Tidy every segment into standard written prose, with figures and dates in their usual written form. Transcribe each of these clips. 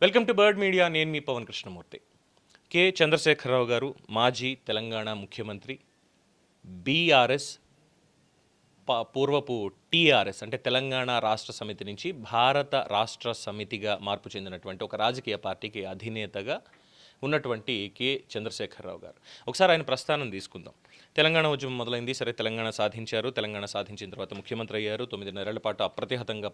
Welcome to bird media. నేను మీ Pawan Krishnamurthy. K Chandrashekar Rao గారు మాజీ తెలంగాణ ముఖ్యమంత్రి, బీఆర్ఎస్ పూర్వపు టీఆర్ఎస్ అంటే తెలంగాణ రాష్ట్ర సమితి నుంచి భారత రాష్ట్ర సమితిగా మార్పు చెందినటువంటి ఒక రాజకీయ పార్టీకి అధినేతగా ఉన్నటువంటి కె చంద్రశేఖరరావు గారు. ఒకసారి ఆయన ప్రస్థానం తీసుకుందాం. తెలంగాణ ఉద్యమం మొదలైంది, సరే తెలంగాణ సాధించారు. తెలంగాణ సాధించిన తర్వాత ముఖ్యమంత్రి అయ్యారు. 9 పాటు అప్రతిహతంగా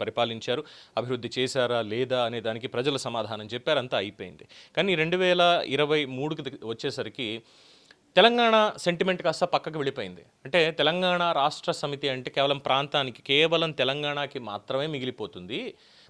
పరిపాలించారు. అభివృద్ధి చేశారా లేదా అనే దానికి ప్రజల సమాధానం చెప్పారు, అంతా అయిపోయింది. కానీ 2023కి వచ్చేసరికి తెలంగాణ సెంటిమెంట్ కాస్త పక్కకు వెళ్ళిపోయింది. అంటే తెలంగాణ రాష్ట్ర సమితి అంటే కేవలం ప్రాంతానికి, కేవలం తెలంగాణకి మాత్రమే మిగిలిపోతుంది.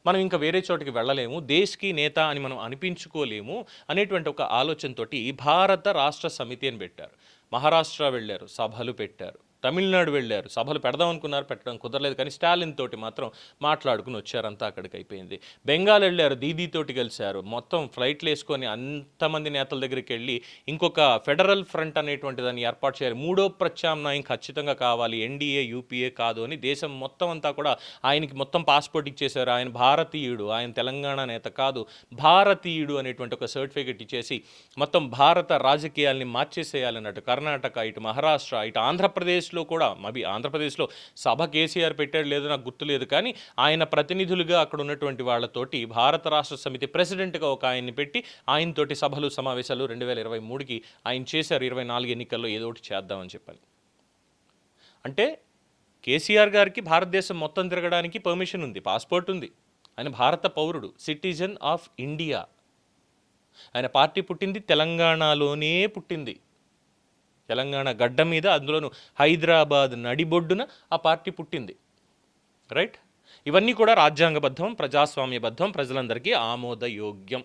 మనం ఇంకా వేరే చోటికి వెళ్ళలేము, దేశ్కి నేత అని మనం అనిపించుకోలేము అనేటువంటి ఒక ఆలోచనతోటి భారత రాష్ట్ర సమితి అని పెట్టారు. మహారాష్ట్ర వెళ్ళారు, సభలు పెట్టారు. తమిళనాడు వెళ్ళారు, సభలు పెడదాం అనుకున్నారు, పెట్టడం కుదరలేదు. కానీ స్టాలిన్ తోటి మాత్రం మాట్లాడుకుని వచ్చారంతా అక్కడికి అయిపోయింది. బెంగాల్ వెళ్ళారు, దీదీతోటి కలిశారు. మొత్తం ఫ్లైట్లు వేసుకొని అంతమంది నేతల దగ్గరికి వెళ్ళి ఇంకొక ఫెడరల్ ఫ్రంట్ అనేటువంటి దాన్ని ఏర్పాటు చేయాలి, మూడో ప్రత్యామ్నాయం ఖచ్చితంగా కావాలి, ఎన్డీఏ యూపీఏ కాదు అని దేశం మొత్తం అంతా కూడా ఆయనకి మొత్తం పాస్పోర్ట్ ఇచ్చేశారు. ఆయన భారతీయుడు, ఆయన తెలంగాణ నేత కాదు, భారతీయుడు అనేటువంటి ఒక సర్టిఫికెట్ ఇచ్చేసి మొత్తం భారత రాజకీయాల్ని మార్చేసేయాలన్నట్టు కర్ణాటక, ఇటు మహారాష్ట్ర, ఇటు ఆంధ్రప్రదేశ్లో కూడా, మరి ఆంధ్రప్రదేశ్లో సభ కేసీఆర్ పెట్టాడు లేదు నాకు గుర్తులేదు, కానీ ఆయన ప్రతినిధులుగా అక్కడ ఉన్నటువంటి వాళ్ళతోటి భారత రాష్ట్ర సమితి ప్రెసిడెంట్గా ఒక ఆయన్ని పెట్టి ఆయనతోటి సభలు సమావేశాలు 2023కి ఆయన చేశారు. 24 ఎన్నికల్లో ఏదో ఒకటి చేద్దామని చెప్పాలి. అంటే కేసీఆర్ గారికి భారతదేశం మొత్తం తిరగడానికి పర్మిషన్ ఉంది, పాస్పోర్ట్ ఉంది, ఆయన భారత పౌరుడు, సిటిజన్ ఆఫ్ ఇండియా. ఆయన పార్టీ పుట్టింది తెలంగాణలోనే పుట్టింది, తెలంగాణ గడ్డ మీద, అందులోనూ హైదరాబాద్ నడిబొడ్డున ఆ పార్టీ పుట్టింది. రైట్? ఇవన్నీ కూడా రాజ్యాంగబద్ధం, ప్రజాస్వామ్యబద్ధం, ప్రజలందరికీ ఆమోదయోగ్యం.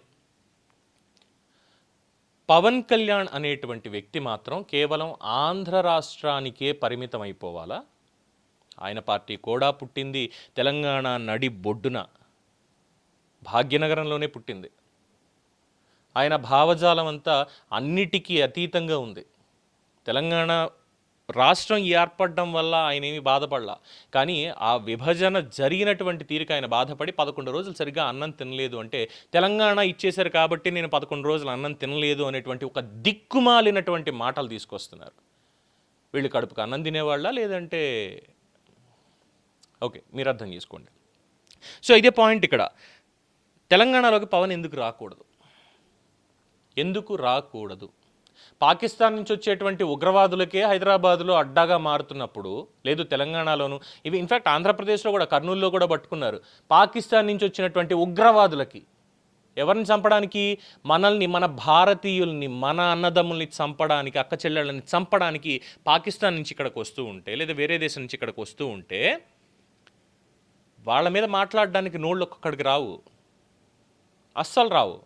పవన్ కళ్యాణ్ అనేటువంటి వ్యక్తి మాత్రం కేవలం ఆంధ్ర రాష్ట్రానికే పరిమితం అయిపోవాలా? ఆయన పార్టీ కూడా పుట్టింది తెలంగాణ నడిబొడ్డున, భాగ్యనగరంలోనే పుట్టింది. ఆయన భావజాలం అంతా అన్నిటికీ అతీతంగా ఉంది. తెలంగాణ రాష్ట్రం ఏర్పడడం వల్ల ఆయన ఏమీ బాధపడలా, కానీ ఆ విభజన జరిగినటువంటి తీరుకు ఆయన బాధపడి 11 రోజులు సరిగ్గా అన్నం తినలేదు. అంటే తెలంగాణ ఇచ్చేశారు కాబట్టి నేను 11 రోజులు అన్నం తినలేదు అనేటువంటి ఒక దిక్కుమాలినటువంటి మాటలు తీసుకొస్తున్నారు. వీళ్ళు కడుపుకు అన్నం తినేవాళ్ళ, లేదంటే ఓకే మీరు అర్థం చేసుకోండి. సో ఇదే పాయింట్ ఇక్కడ. తెలంగాణలోకి పవన్ ఎందుకు రాకూడదు? ఎందుకు రాకూడదు? పాకిస్తాన్ నుంచి వచ్చేటువంటి ఉగ్రవాదులకే హైదరాబాద్లో అడ్డాగా మారుతున్నప్పుడు, లేదు తెలంగాణలోను, ఇవి ఇన్ఫ్యాక్ట్ ఆంధ్రప్రదేశ్లో కూడా, కర్నూలులో కూడా పట్టుకున్నారు. పాకిస్తాన్ నుంచి వచ్చినటువంటి ఉగ్రవాదులకి ఎవరిని చంపడానికి? మనల్ని, మన భారతీయుల్ని, మన అన్నదమ్ముల్ని చంపడానికి, అక్క చెల్లెళ్ళని చంపడానికి పాకిస్తాన్ నుంచి ఇక్కడికి వస్తూ ఉంటే, లేదా వేరే దేశం నుంచి ఇక్కడికి వస్తూ ఉంటే వాళ్ళ మీద మాట్లాడడానికి నోళ్ళు ఒక్కడికి రావు, అస్సలు రావు.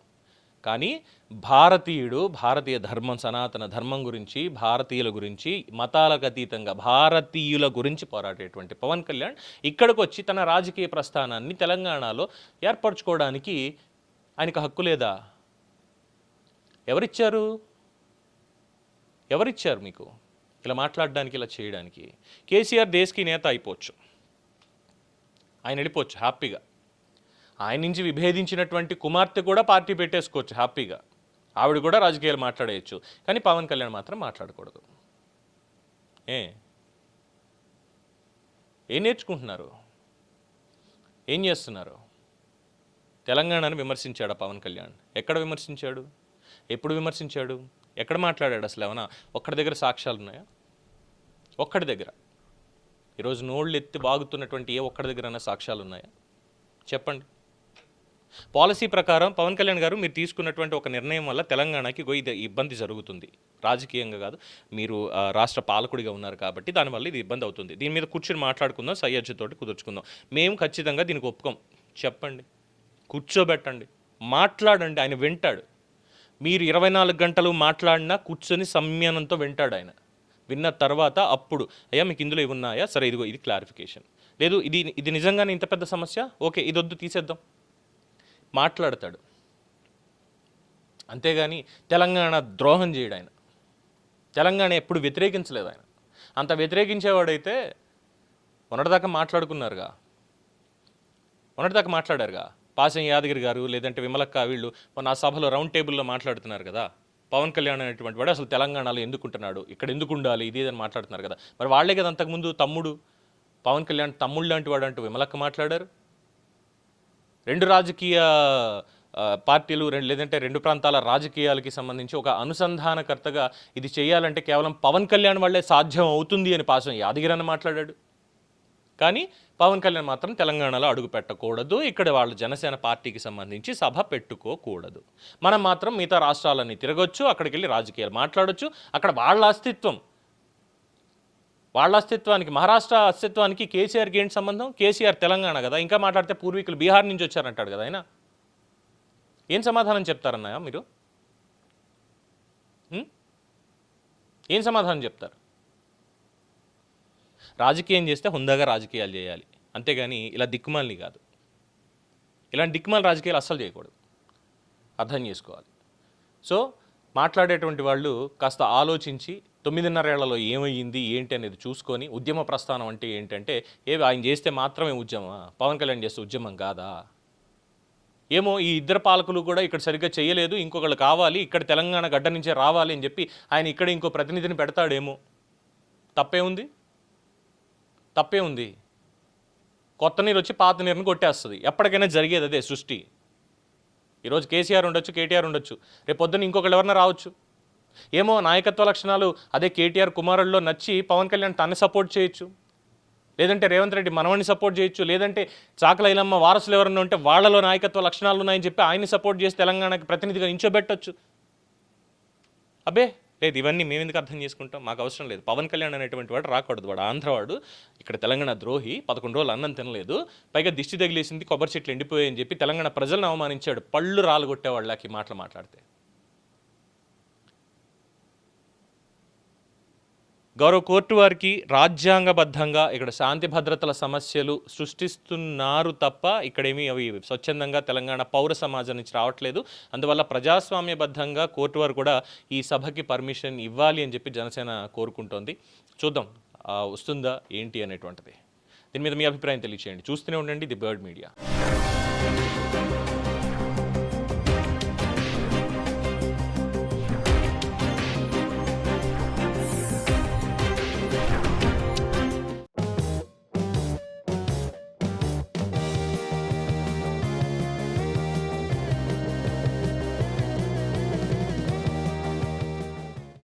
కానీ భారతీయుడు, భారతీయ ధర్మం, సనాతన ధర్మం గురించి, భారతీయుల గురించి, మతాలకు అతీతంగా భారతీయుల గురించి పోరాడేటువంటి పవన్ కళ్యాణ్ ఇక్కడికి వచ్చి తన రాజకీయ ప్రస్థానాన్ని తెలంగాణలో ఏర్పరచుకోవడానికి ఆయనకు హక్కు లేదా? ఎవరిచ్చారు? ఎవరిచ్చారు మీకు ఇలా మాట్లాడడానికి, ఇలా చేయడానికి? కేసీఆర్ దేశ్కి నేత అయిపోవచ్చు, ఆయన వెళ్ళిపోవచ్చు హ్యాపీగా. ఆయన నుంచి విభేదించినటువంటి కుమార్తె కూడా పార్టీ పెట్టేసుకోవచ్చు హ్యాపీగా, ఆవిడ కూడా రాజకీయాలు మాట్లాడేయచ్చు. కానీ పవన్ కళ్యాణ్ మాత్రం మాట్లాడకూడదు. ఏం నేర్చుకుంటున్నారు? ఏం చేస్తున్నారు? తెలంగాణను విమర్శించాడా పవన్ కళ్యాణ్? ఎక్కడ విమర్శించాడు? ఎప్పుడు విమర్శించాడు? ఎక్కడ మాట్లాడాడు? అసలు ఏమన్నా ఒక్కడి దగ్గర సాక్ష్యాలు ఉన్నాయా? ఒక్కడి దగ్గర, ఈరోజు నోళ్ళు ఎత్తి బాగుతున్నటువంటి ఏ ఒక్కడి దగ్గర సాక్ష్యాలు ఉన్నాయా? చెప్పండి. పాలసీ ప్రకారం పవన్ కళ్యాణ్ గారు, మీరు తీసుకున్నటువంటి ఒక నిర్ణయం వల్ల తెలంగాణకి ఇది ఇబ్బంది జరుగుతుంది, రాజకీయంగా కాదు, మీరు రాష్ట్ర పాలకుడిగా ఉన్నారు కాబట్టి దానివల్ల ఇది ఇబ్బంది అవుతుంది, దీని మీద కూర్చొని మాట్లాడుకుందాం, సయ్యద్జతోటి కుదుర్చుకుందాం, మేము ఖచ్చితంగా దీనికి ఒప్పుకోం. చెప్పండి, కూర్చోబెట్టండి, మాట్లాడండి, ఆయన వింటాడు. మీరు 24 గంటలు మాట్లాడినా కూర్చొని సంయమనంతో వింటాడు ఆయన. విన్న తర్వాత అప్పుడు, అయ్యా మీకు ఇందులో ఇవి ఉన్నాయా, సరే ఇదిగో ఇది క్లారిఫికేషన్, లేదు ఇది నిజంగానే ఇంత పెద్ద సమస్య, ఓకే ఇది వద్దు తీసేద్దాం, మాట్లాడతాడు. అంతేగాని తెలంగాణ ద్రోహం చేయడు ఆయన. తెలంగాణ ఎప్పుడు వ్యతిరేకించలేదు ఆయన. అంత వ్యతిరేకించేవాడైతే మొన్నటిదాకా మాట్లాడారుగా, పాసం యాదగిరి గారు లేదంటే విమలక్క వీళ్ళు మొన్న ఆ సభలో రౌండ్ టేబుల్లో మాట్లాడుతున్నారు కదా, పవన్ కళ్యాణ్ అనేటువంటి వాడు అసలు తెలంగాణలో ఎందుకుంటున్నాడు, ఇక్కడ ఎందుకు ఉండాలి, ఇది అని మాట్లాడుతున్నారు కదా. మరి వాళ్లే కదా అంతకుముందు తమ్ముడు పవన్ కళ్యాణ్ తమ్ముళ్ళు లాంటి వాడు అంటూ విమలక్క మాట్లాడారు. రెండు రాజకీయ పార్టీలు లేదంటే రెండు ప్రాంతాల రాజకీయాలకి సంబంధించి ఒక అనుసంధానకర్తగా ఇది చేయాలంటే కేవలం పవన్ కళ్యాణ్ వాళ్ళే సాధ్యం అవుతుంది అని పాసం యాదగిరి అని మాట్లాడాడు. కానీ పవన్ కళ్యాణ్ మాత్రం తెలంగాణలో అడుగు పెట్టకూడదు, ఇక్కడ వాళ్ళ జనసేన పార్టీకి సంబంధించి సభ పెట్టుకోకూడదు, మనం మాత్రం మిగతా రాష్ట్రాలన్నీ తిరగొచ్చు, అక్కడికి వెళ్ళి రాజకీయాలు మాట్లాడొచ్చు, అక్కడ వాళ్ళ అస్తిత్వానికి మహారాష్ట్ర అస్తిత్వానికి కేసీఆర్కి ఏంటి సంబంధం, కేసీఆర్ తెలంగాణ కదా, ఇంకా మాట్లాడితే పూర్వీకులు బీహార్ నుంచి వచ్చారంటాడు కదా ఆయన. ఏం సమాధానం చెప్తారన్నయ్య మీరు, ఏం సమాధానం చెప్తారు? రాజకీయం చేస్తే హుందాగా రాజకీయాలు చేయాలి, అంతేగాని ఇలా దిక్కుమాలని కాదు. ఇలాంటి దిక్కుమాల రాజకీయాలు అస్సలు చేయకూడదు, అర్థం చేసుకోవాలి. సో మాట్లాడేటువంటి వాళ్ళు కాస్త ఆలోచించి 9.5 ఏళ్లలో ఏమయ్యింది ఏంటి అనేది చూసుకొని, ఉద్యమ ప్రస్థానం అంటే ఏంటంటే ఆయన చేస్తే మాత్రమే ఉద్యమం, పవన్ కళ్యాణ్ చేస్తే ఉద్యమం కాదా? ఏమో ఈ ఇద్దరు పాలకులు కూడా ఇక్కడ సరిగ్గా చేయలేదు, ఇంకొకళ్ళు కావాలి, ఇక్కడ తెలంగాణ గడ్డ నుంచే రావాలి అని చెప్పి ఆయన ఇక్కడ ఇంకో ప్రతినిధిని పెడతాడేమో. తప్పే ఉంది. కొత్త నీరు వచ్చి పాత నీరుని కొట్టేస్తుంది, ఎప్పటికైనా జరిగేది అదే సృష్టి. ఈరోజు కేసీఆర్ ఉండొచ్చు, కేటీఆర్ ఉండొచ్చు, రేపు పొద్దున్న ఇంకొకళ్ళు ఎవరన్నా రావచ్చు. ఏమో నాయకత్వ లక్షణాలు అదే కేటీఆర్ కుమారుల్లో నచ్చి పవన్ కళ్యాణ్ తన్ని సపోర్ట్ చేయొచ్చు, లేదంటే రేవంత్ రెడ్డి మనవని సపోర్ట్ చేయొచ్చు, లేదంటే చాకల ఐలమ్మ వారసులు ఎవరన్నా ఉంటే వాళ్లలో నాయకత్వ లక్షణాలు ఉన్నాయని చెప్పి ఆయన్ని సపోర్ట్ చేసి తెలంగాణకి ప్రతినిధిగా నించోబెట్టచ్చు. అబ్బే లేదు, ఇవన్నీ మేము ఎందుకు అర్థం చేసుకుంటాం, మాకు అవసరం లేదు. పవన్ కళ్యాణ్ అనేటువంటి వాడు రాకూడదు, వాడు ఆంధ్రవాడు, ఇక్కడ తెలంగాణ ద్రోహి, 11 రోజులు అన్నం తినలేదు, పైగా దిష్టి తగిలేసింది, కొబ్బరి చెట్లు ఎండిపోయాయని చెప్పి తెలంగాణ ప్రజలను అవమానించాడు, పళ్ళు రాలుగొట్టేవాళ్ళకి మాటలు మాట్లాడితే. గౌరవ కోర్టు వారికి రాజ్యాంగబద్ధంగా ఇక్కడ శాంతి భద్రతల సమస్యలు సృష్టిస్తున్నారు తప్ప ఇక్కడేమీ అవి స్వచ్ఛందంగా తెలంగాణ పౌర సమాజం నుంచి రావట్లేదు. అందువల్ల ప్రజాస్వామ్యబద్ధంగా కోర్టు వారు కూడా ఈ సభకి పర్మిషన్ ఇవ్వాలి అని చెప్పి జనసేన కోరుకుంటోంది. చూద్దాం వస్తుందా ఏంటి అనేటువంటిది. దీని మీద మీ అభిప్రాయం తెలియచేయండి. చూస్తూనే ఉండండి ది బర్డ్ మీడియా.